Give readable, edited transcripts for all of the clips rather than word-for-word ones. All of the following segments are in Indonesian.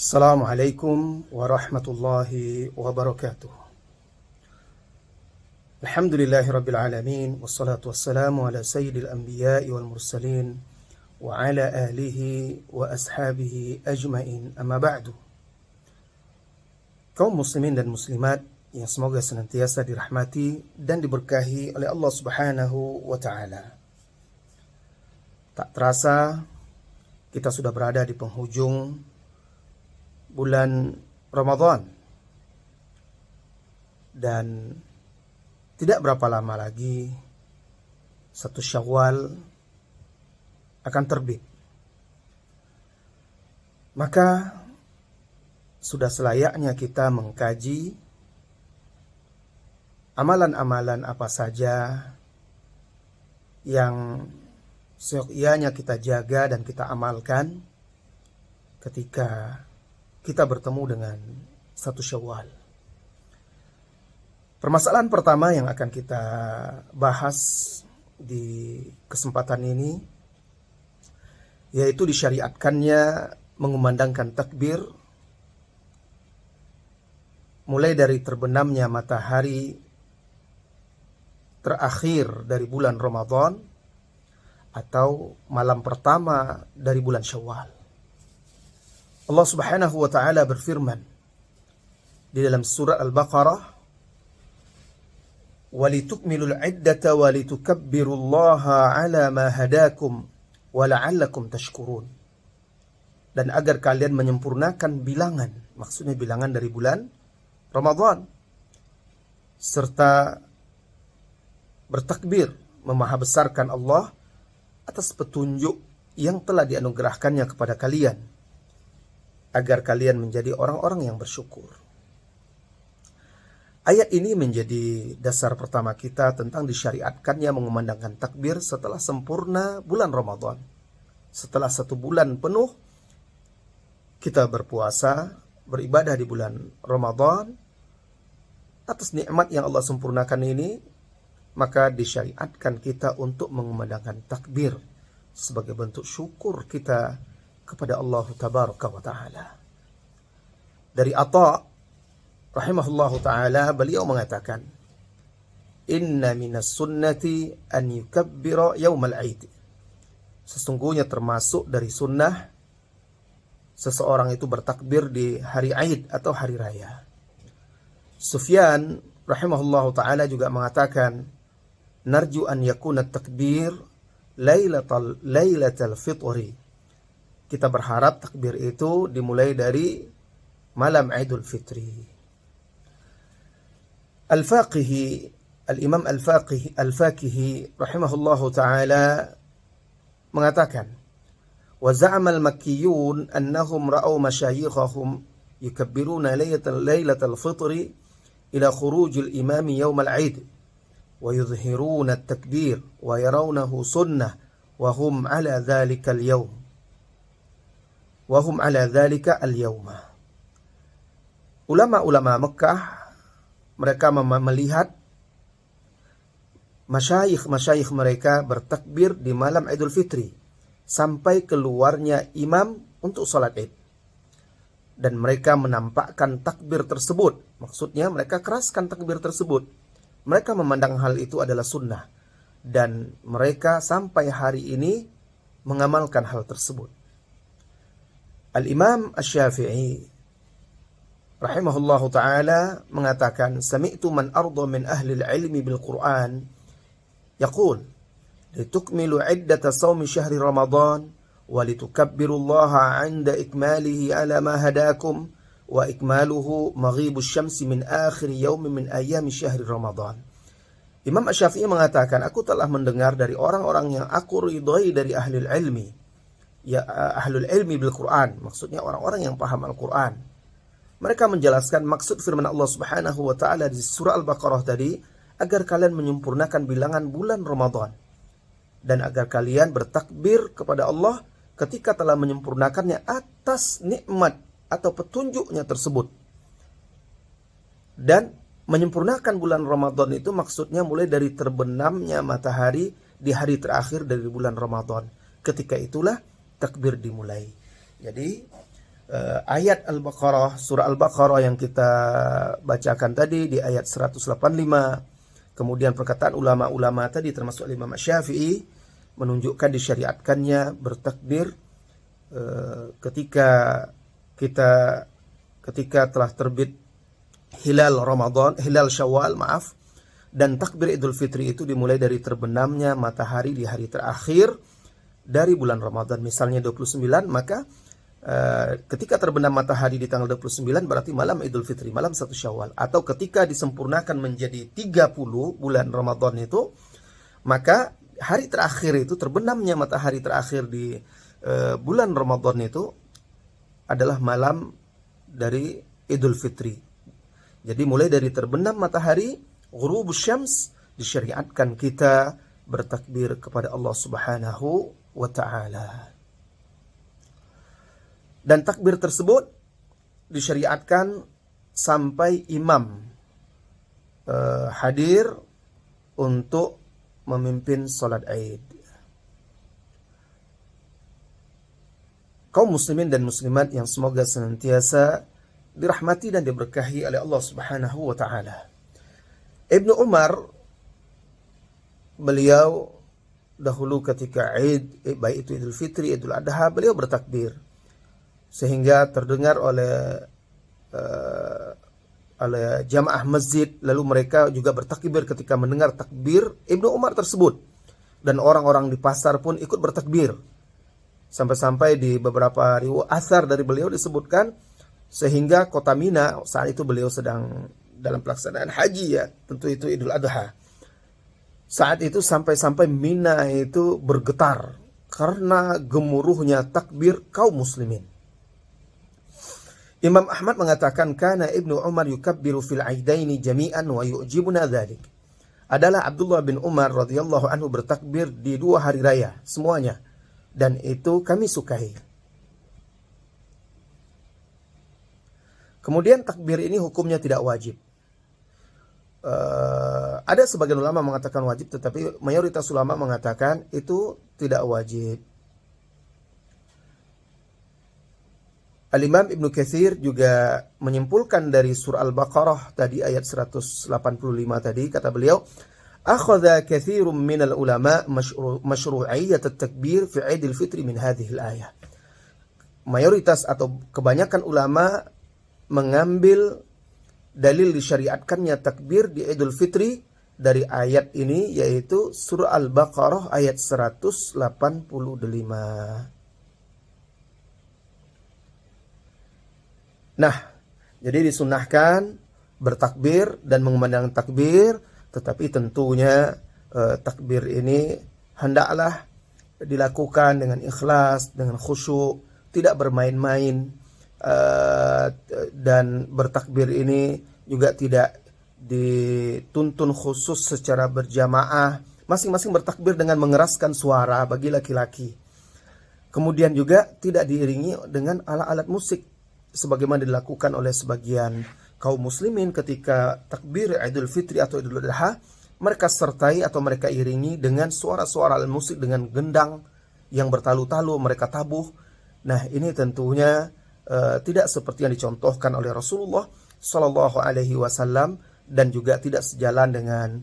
Assalamualaikum warahmatullahi wabarakatuh. Alhamdulillahirabbil alamin wassalatu wassalamu ala sayyidil anbiya'i wal mursalin wa ala alihi wa ashabihi ajmain. Amma ba'du. Kaum muslimin dan muslimat yang semoga senantiasa dirahmati dan diberkahi oleh Allah Subhanahu wa taala. Tak terasa kita sudah berada di penghujung bulan Ramadan, dan tidak berapa lama lagi 1 Syawal akan terbit. Maka sudah selayaknya kita mengkaji amalan-amalan apa saja yang seyogyanya kita jaga dan kita amalkan ketika kita bertemu dengan 1 Syawal. Permasalahan pertama yang akan kita bahas di kesempatan ini yaitu disyariatkannya mengumandangkan takbir mulai dari terbenamnya matahari terakhir dari bulan Ramadan atau malam pertama dari bulan Syawal. Allah Subhanahu wa taala berfirman di dalam surah Al-Baqarah, "Walitukmilul 'iddata walitukabbirullaha 'ala ma hadakum wa la'allakum tashkurun." Dan agar kalian menyempurnakan bilangan, maksudnya bilangan dari bulan Ramadan, serta bertakbir memahabesarkan Allah atas petunjuk yang telah dianugerahkannya kepada kalian, agar kalian menjadi orang-orang yang bersyukur. Ayat ini menjadi dasar pertama kita tentang disyariatkannya mengumandangkan takbir setelah sempurna bulan Ramadan. Setelah 1 bulan penuh kita berpuasa, beribadah di bulan Ramadan, atas nikmat yang Allah sempurnakan ini, maka disyariatkan kita untuk mengumandangkan takbir sebagai bentuk syukur kita kepada Allah Tabaraka wa Ta'ala. Dari Atha rahimahullahu ta'ala, beliau mengatakan, "Inna minas sunnati an yukabbira yawmal 'aid." Sesungguhnya termasuk dari sunnah seseorang itu bertakbir di hari Aid atau hari raya. Sufyan rahimahullahu ta'ala juga mengatakan, "Narju an yakuna takbir lailatal fitri." Kita berharap takbir itu dimulai dari malam Idul Fitri. Al-Imam Al-Faqihi rahimahullahu ta'ala mengatakan, "Wa za'ama al-makkiyun annahum ra'aw masyayikhahum yukabbiruna lailatal fitri ila khurujil imami yawmal 'id wa yudhhiruna at-takbir wa yarawnahu sunnah wa hum 'ala dhalika al-yawm." Wahum ala dzalika al-yawma. Ulama-ulama Mekah mereka melihat masyayikh mereka bertakbir di malam Idul Fitri sampai keluarnya imam untuk salat Id. Dan mereka menampakkan takbir tersebut. Maksudnya mereka keraskan takbir tersebut. Mereka memandang hal itu adalah sunnah. Dan mereka sampai hari ini mengamalkan hal tersebut. Al-Imam Asy-Syafi'i rahimahullahu ta'ala mengatakan, "Sami'tu man arda min ahli al-ilmi bil-Qur'an yaqul, litukmilu 'iddata shaumi syahri Ramadan wa litukabbirullaha 'inda ikmalihi 'ala ma hadakum wa ikmaluhu maghibu syamsi min akhir yaumin min ayami syahri Ramadan." Imam Asy-Syafi'i mengatakan, "Aku telah mendengar dari orang-orang yang aku ridhai dari ahli ilmi." Ya, ahlul ilmi bil Quran, maksudnya orang-orang yang paham Al-Quran. Mereka menjelaskan maksud firman Allah Subhanahu wa ta'ala di surah Al-Baqarah tadi, agar kalian menyempurnakan bilangan bulan Ramadan dan agar kalian bertakbir kepada Allah ketika telah menyempurnakannya atas nikmat atau petunjuknya tersebut. Dan menyempurnakan bulan Ramadan itu maksudnya mulai dari terbenamnya matahari di hari terakhir dari bulan Ramadan. Ketika itulah takbir dimulai. Jadi ayat Al-Baqarah, surah Al-Baqarah yang kita bacakan tadi di ayat 185, kemudian perkataan ulama-ulama tadi termasuk Imam Syafi'i menunjukkan disyariatkannya bertakbir ketika telah terbit hilal Syawal, dan takbir Idul Fitri itu dimulai dari terbenamnya matahari di hari terakhir dari bulan Ramadan. Misalnya 29, maka ketika terbenam matahari di tanggal 29 berarti malam Idul Fitri, malam 1 Syawal. Atau ketika disempurnakan menjadi 30 bulan Ramadan itu, maka hari terakhir itu, terbenamnya matahari terakhir di bulan Ramadan itu adalah malam dari Idul Fitri. Jadi mulai dari terbenam matahari, ghurubus syams, disyariatkan kita bertakbir kepada Allah Subhanahu wa ta'ala. Dan takbir tersebut disyariatkan sampai imam hadir untuk memimpin sholat Aid. Kaum muslimin dan muslimat yang semoga senantiasa dirahmati dan diberkahi oleh Allah Subhanahu wa ta'ala. Ibnu Umar, beliau dahulu ketika Aid, baik itu Idul Fitri, Idul Adha, beliau bertakbir. Sehingga terdengar oleh jamaah masjid, lalu mereka juga bertakbir ketika mendengar takbir Ibnu Umar tersebut. Dan orang-orang di pasar pun ikut bertakbir. Sampai-sampai di beberapa riwayat athar dari beliau disebutkan, sehingga kota Mina, saat itu beliau sedang dalam pelaksanaan haji ya, tentu itu Idul Adha. Saat itu sampai-sampai Mina itu bergetar karena gemuruhnya takbir kaum muslimin. Imam Ahmad mengatakan, kana Ibnu Umar yukabbiru fil aidaini jami'an wa yu'jibuna dzalik. Adalah Abdullah bin Umar radhiyallahu anhu bertakbir di 2 hari raya semuanya, dan itu kami sukai. Kemudian takbir ini hukumnya tidak wajib. Ada sebagian ulama mengatakan wajib, tetapi mayoritas ulama mengatakan itu tidak wajib. Al-Imam Ibnu Katsir juga menyimpulkan dari surah Al-Baqarah tadi ayat 185 tadi, kata beliau, akhadha katsirun minal ulama masyru'iyyat at-takbir fi 'Idul Fitri min hadhihi al-ayah. Mayoritas atau kebanyakan ulama mengambil dalil disyariatkannya takbir di Idul Fitri dari ayat ini, yaitu surah Al-Baqarah ayat 185. Nah, jadi disunahkan bertakbir dan mengumandangkan takbir, tetapi tentunya takbir ini hendaklah dilakukan dengan ikhlas, dengan khusyuk, tidak bermain-main, dan bertakbir ini juga tidak dituntun khusus secara berjamaah. Masing-masing bertakbir dengan mengeraskan suara bagi laki-laki. Kemudian juga tidak diiringi dengan alat-alat musik, sebagaimana dilakukan oleh sebagian kaum muslimin ketika takbir Idul Fitri atau Idul Adha, mereka sertai atau mereka iringi dengan suara-suara alat musik, dengan gendang yang bertalu-talu, mereka tabuh. Nah, ini tentunya tidak seperti yang dicontohkan oleh Rasulullah Sallallahu Alaihi Wasallam, dan juga tidak sejalan dengan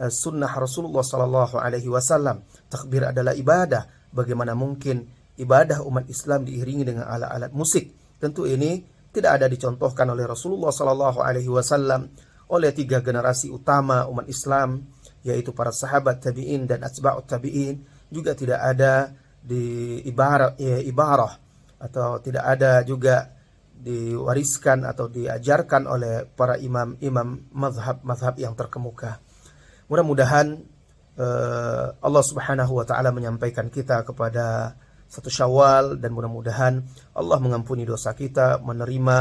sunnah Rasulullah Sallallahu Alaihi Wasallam. Takbir adalah ibadah. Bagaimana mungkin ibadah umat Islam diiringi dengan alat-alat musik? Tentu ini tidak ada dicontohkan oleh Rasulullah Sallallahu Alaihi Wasallam, oleh 3 generasi utama umat Islam, yaitu para sahabat tabi'in dan atba'ut tabi'in. Juga tidak ada di ibarah atau tidak ada juga diwariskan atau diajarkan oleh para imam-imam mazhab yang terkemuka. Mudah-mudahan Allah Subhanahu wa ta'ala menyampaikan kita kepada 1 Syawal, dan mudah-mudahan Allah mengampuni dosa kita, menerima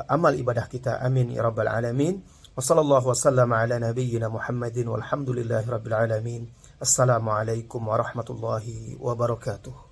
amal ibadah kita. Amin ya rabbal alamin. Wassallallahu wasallam ala nabiyyina Muhammadin walhamdulillahi rabbil alamin. Assalamualaikum warahmatullahi wabarakatuh.